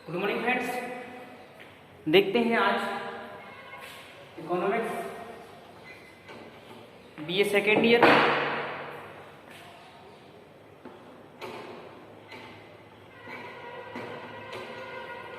Good morning friends, देखते हैं आज economics BA second year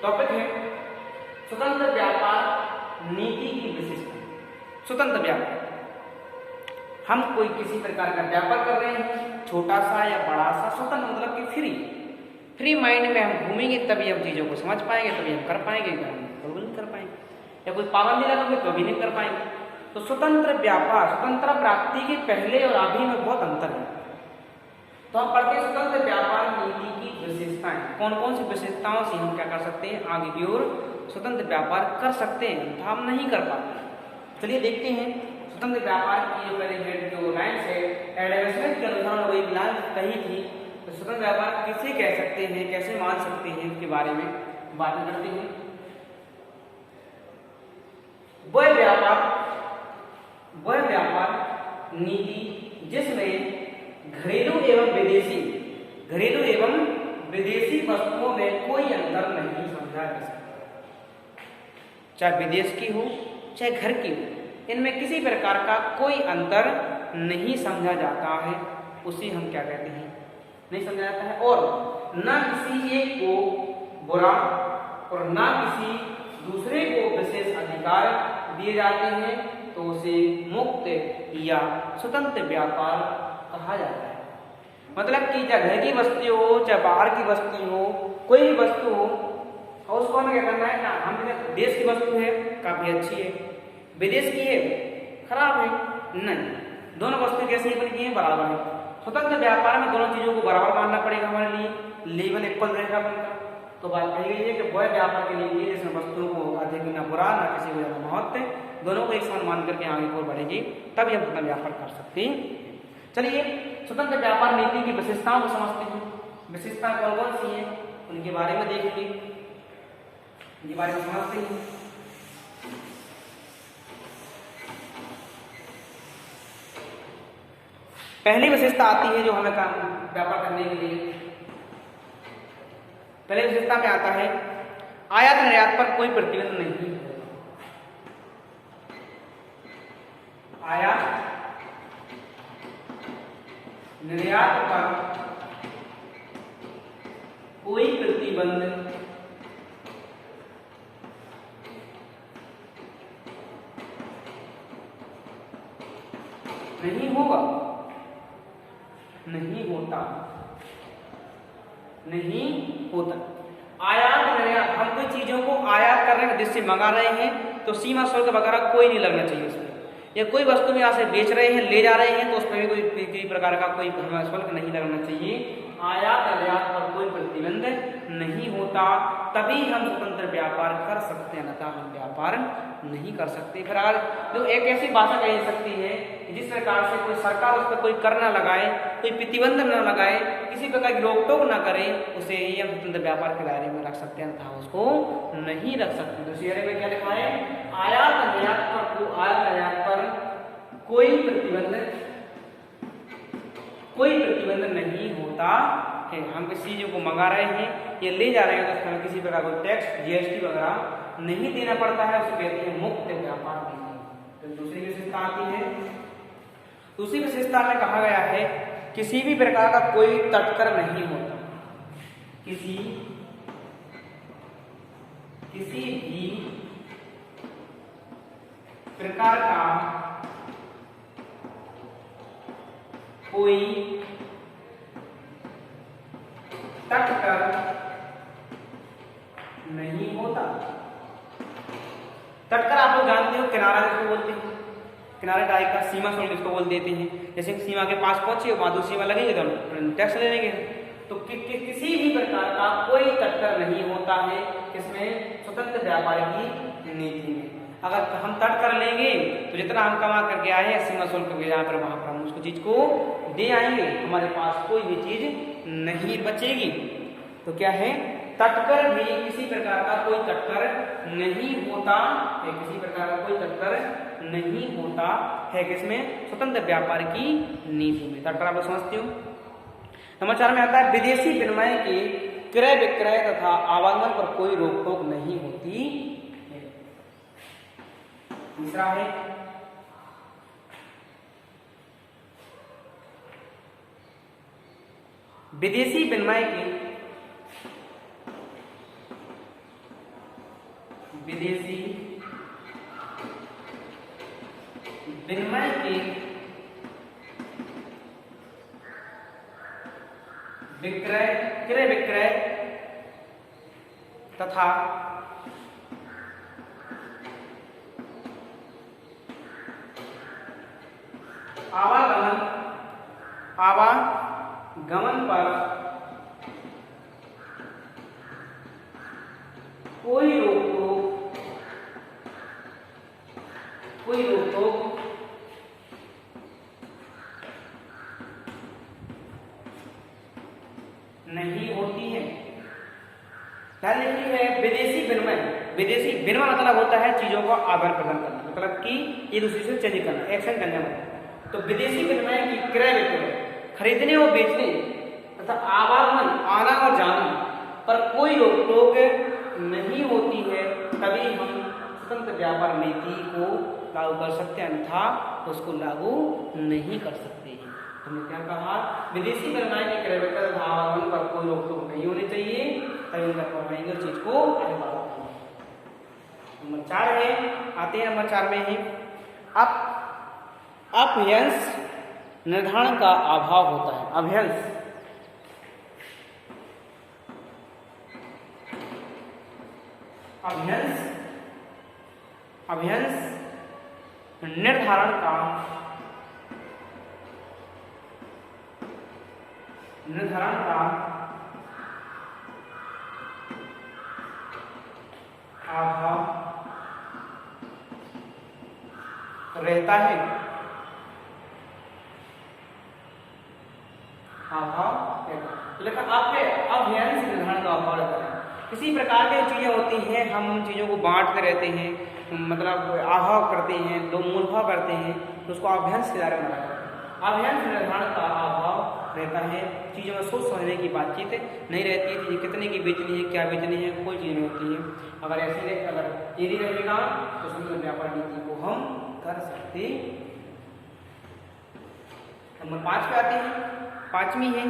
topic है स्वतंत्र व्यापार नीति की विशेषता। स्वतंत्र व्यापार, हम कोई किसी प्रकार का व्यापार कर रहे हैं, छोटा सा या बड़ा सा, स्वतंत्र मतलब कि फ्री माइंड में हम घूमेंगे तभी हम चीज़ों को समझ पाएंगे, तभी हम कर पाएंगे, बिल्कुल नहीं कर पाएंगे, या कोई पाबंदी लगाएंगे तो अभी नहीं कर पाएंगे। तो स्वतंत्र व्यापार, स्वतंत्र प्राप्ति के पहले और अभी में बहुत अंतर है। तो हम पढ़ते हैं स्वतंत्र व्यापार नीति की विशेषताएं, कौन कौन सी विशेषताओं से हम क्या कर सकते हैं, आगे की ओर स्वतंत्र व्यापार कर सकते हैं, तो हम नहीं कर पाते। चलिए देखते हैं स्वतंत्र व्यापार की जो पहले जो लाइन है एडवर्टाइजमेंट के अनुसार वही लाइन कही थी। तो स्वतंत्र व्यापार किसे कह सकते हैं, कैसे मान सकते हैं, इसके बारे में बात करते हैं। वह व्यापार नीति जिसमें घरेलू एवं विदेशी वस्तुओं में कोई अंतर नहीं समझा जा सकता, चाहे विदेश की हो चाहे घर की हो, इनमें किसी प्रकार का कोई अंतर नहीं समझा जाता है, उसे हम क्या कहते हैं, नहीं समझा जाता है। और न किसी एक को बुरा और न किसी दूसरे को विशेष अधिकार दिए जाते हैं, तो उसे मुक्त या स्वतंत्र व्यापार कहा जाता है। मतलब कि चाहे घर की वस्तु हो चाहे बाहर की वस्तु हो, कोई भी वस्तु हो, और उसको हमें क्या करना है ना, हम देश की वस्तु है काफी अच्छी है, विदेश की है खराब है, नहीं, दोनों वस्तु कैसे बन की है, बराबर है। स्वतंत्र व्यापार में दोनों चीजों को बराबर मानना पड़ेगा हमारे लिए, लेवल इक्वल रहेगा बनकर। तो बात कही गई है कि वह व्यापार के लिए जिसमें वस्तुओं को अधिक न बुरा न किसी को ज्यादा महत्व, दोनों को एक समान मान करके आगे की ओर बढ़ेगी, तभी हम अपना व्यापार कर सकते हैं। चलिए स्वतंत्र व्यापार नीति की विशेषताओं को समझते हैं। विशेषताएं कौन कौन सी हैं उनके बारे में देखेंगे, उनके बारे में समझते हैं। पहली विशेषता आती है जो हमें व्यापार करने के लिए, पहली विशेषता में आता है आयात निर्यात पर कोई प्रतिबंध नहीं है। आयात निर्यात पर कोई प्रतिबंध नहीं होगा, नहीं होता। आयात निर्यात, हम कोई चीजों को आयात कर रहे हैं, जिससे मंगा रहे हैं, तो सीमा शुल्क वगैरह कोई नहीं लगना चाहिए उसमें, या कोई वस्तु में यहाँ से बेच रहे हैं, ले जा रहे हैं, तो उसमें भी कोई किसी प्रकार का कोई शुल्क नहीं लगना चाहिए। आयात निर्यात पर कोई प्रतिबंध नहीं होता, तभी हम स्वतंत्र व्यापार कर सकते हैं, अन्यथा हम व्यापार नहीं कर सकते। फिर अगर जो एक ऐसी भाषा कही सकती है जिस प्रकार से कोई सरकार उस पर कोई कर न लगाए, कोई प्रतिबंध न लगाए, किसी प्रकार की रोक टोक न करे, उसे ही हम स्वतंत्र व्यापार के दायरे में रख सकते हैं, अन्यथा उसको नहीं रख सकते। तो शेयर में क्या लिखा है, आयात निर्यात पर कोई प्रतिबंध नहीं होता है। हम किसी चीजों को मंगा रहे हैं या ले जा रहे हैं, तो उसमें किसी प्रकार का टैक्स जीएसटी वगैरह नहीं देना पड़ता है, उसे कहते हैं मुक्त व्यापार नीति। तो दूसरी विशेषता आती है, दूसरी विशेषता में कहा गया है किसी भी प्रकार का कोई तटकर नहीं होता, किसी भी प्रकार का कोई तटकर नहीं होता। तटकर आप लोग जानते हो, किनारा जिसको बोलते हैं, किनारे टाइप का सीमा शुल्क जिसको बोल देते हैं। जैसे सीमा के पास पहुंचे, वहां दूसरी सीमा लगेगी तो टैक्स ले लेंगे। तो किसी भी प्रकार का कोई तटकर नहीं होता है, किसमें, स्वतंत्र व्यापार की नीति में। अगर हम तट कर लेंगे तो जितना हम कमा करके आए हैं सीमा शुल्क के यहाँ पर, वहां पर हम उसको चीज को दे आएंगे, हमारे पास कोई भी चीज नहीं बचेगी। तो क्या है, तटकर भी किसी प्रकार का कोई तटकर नहीं होता है, किसी प्रकार का कोई तटकर नहीं होता है, किसमें, स्वतंत्र व्यापार की नीति में। तटकर आप लोग समझते हो। नंबर 4 में आता है विदेशी विनिमय के क्रय विक्रय तथा आवागमन पर कोई रोक टोक नहीं होती है। तीसरा है विदेशी विनिमय के विक्रय क्रय विक्रय तथा आवागमन पर कोई रोक टोक नहीं होती है। ध्यान रखिए, विदेशी विनिमय मतलब होता है चीजों का आदान प्रदान करना, मतलब कि एक दूसरे से चेंज करना, एक्सचेंज करना मतलब। तो विदेशी विनिमय की क्रय विक्रय, खरीदने और बेचने तथा आवागमन, आना और जाना पर कोई रोक टोक नहीं होती है, तभी हम स्वतंत्र व्यापार नीति को लागू कर सकते हैं, अन्यथा उसको लागू नहीं कर सकते हैं। हमने क्या कहा, विदेशी विनिमय के क्रय विक्रय तथा आवागमन पर कोई रोक टोक नहीं होनी चाहिए, तभी हम कर पाएंगे उस चीज को आगे बढ़ाते हैं। नंबर 4 है, आते हैं नंबर 4 में ही अपभ्रंश निर्धारण का अभाव होता है। अभ्यंश निर्धारण का अभाव रहता है। लेकिन अभ्यंश निर्धारण का अभाव रहता है। किसी प्रकार की चीजें होती हैं, हम चीजों को बांटते रहते हैं, मतलब अभाव करते हैं, दो मूल भाव करते हैं, तो उसको अभ्यंश के दायरे में रखा जाता है। अभ्यंश निर्धारण का अभाव रहता है, चीजों में सोच समझने की बातचीत नहीं रहती है, चीजें कितने की बेचनी है, क्या बेचनी है, कोई चीज नहीं होती है। अगर ये नहीं रहेगा तो स्वतंत्र व्यापार नीति को हम कर सकते। नंबर 5 पे आते हैं, 5वीं है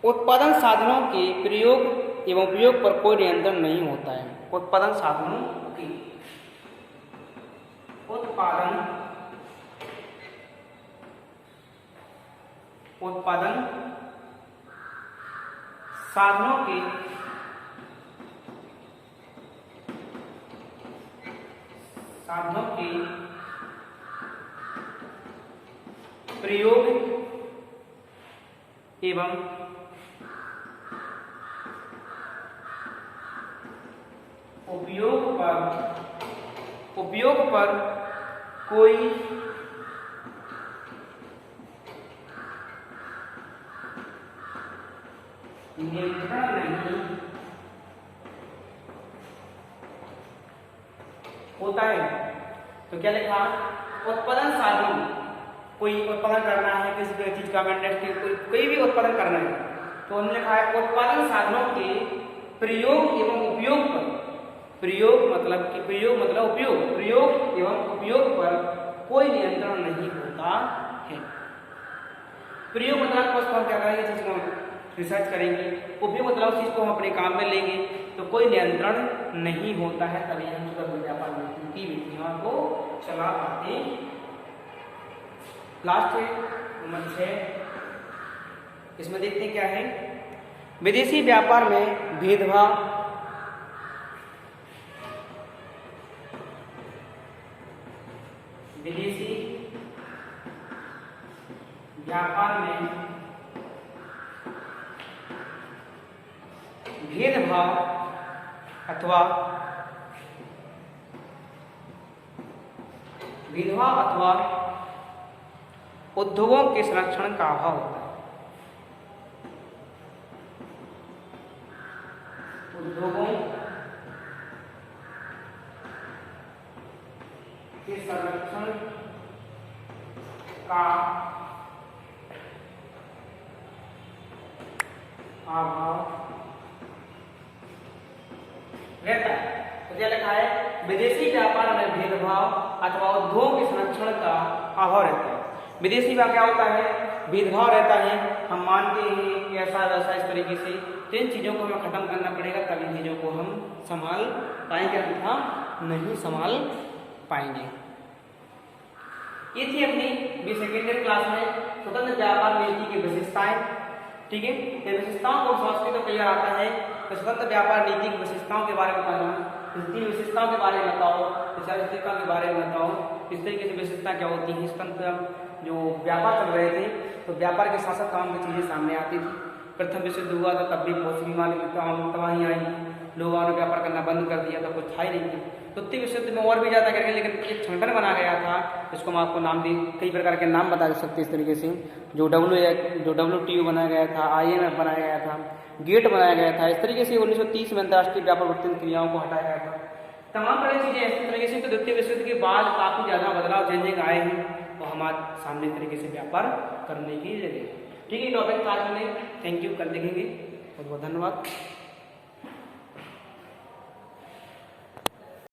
उत्पादन साधनों के प्रयोग एवं उपयोग पर कोई नियंत्रण नहीं होता है। उत्पादन साधनों के साधनों के प्रयोग एवं उपयोग पर कोई नियंत्रण नहीं होता है। तो क्या लिखा, उत्पादन साधन, कोई उत्पादन करना है, किसी चीज का कोई भी उत्पादन करना है, तो उन्होंने लिखा है उत्पादन साधनों के प्रयोग एवं उपयोग पर, प्रयोग मतलब उपयोग पर कोई नियंत्रण नहीं होता है। प्रयोग मतलब उस पर क्या करेंगे, चीज को रिसर्च करेंगे, उपयोग मतलब उस चीज को हम अपने काम में लेंगे, तो कोई नियंत्रण नहीं होता है, तभी हम स्वतंत्र व्यापार नीति की विधियों को चला पाते हैं। लास्ट है नंबर 6, इसमें देखते हैं क्या है, विदेशी व्यापार में भेदभाव अथवा उद्योगों के संरक्षण का अभाव होता है। उद्योगों के संरक्षण का अभाव रहता है। तो क्या लिखा है, विदेशी व्यापार में भेदभाव अथवा उद्योग के संरक्षण का अभाव रहता है। विदेशी का क्या होता है, भेदभाव रहता है। हम मानते हैं कि ऐसा वैसा इस तरीके से, तो इन चीज़ों को हमें खत्म करना पड़ेगा, तभी चीज़ों को हम संभाल पाएंगे, अन्यथा नहीं संभाल पाएंगे। ये थी अपनी सेकेंडरी क्लास में स्वतंत्र व्यापार नीति की विशेषताएं। ठीक है, ये विशेषताओं को समझते तो क्लियर आता है। तो स्वतंत्र व्यापार नीति की विशेषताओं के बारे में बताना, तीन विशेषताओं के बारे में बताओ, विशेषता के बारे में बताओ, इस तरीके से विशेषता क्या होती है। स्वतंत्र जो व्यापार चल रहे थे तो व्यापार के साथ साथ काम की चीज़ें सामने आती थी। प्रथम विश्व युद्ध हुआ था तब भी बहुत सी बीमारी तबाही आई, लोगों ने व्यापार करना बंद कर दिया था, कुछ था ही नहीं थी। तो द्वितीय विश्व युद्ध में और भी ज़्यादा करके, लेकिन एक संगठन बना गया था, जिसको हम आपको नाम भी कई प्रकार के नाम बता सकते इस तरीके से, जो WTO बनाया गया था, IMF बनाया गया था, गेट बनाया गया था। इस तरीके से 1930 में अंतर्राष्ट्रीय व्यापार वर्तन क्रियाओं को हटाया गया था। तमाम तरह की चीज़ें इस तरीके से। तो द्वितीय विश्व युद्ध के बाद काफ़ी ज़्यादा बदलाव चेंजिंग आए हैं, तो हमारे सामने तरीके से व्यापार करने की जगह। ठीक है, टॉपिक आज में थैंक यू, कल देखेंगे। बहुत बहुत धन्यवाद।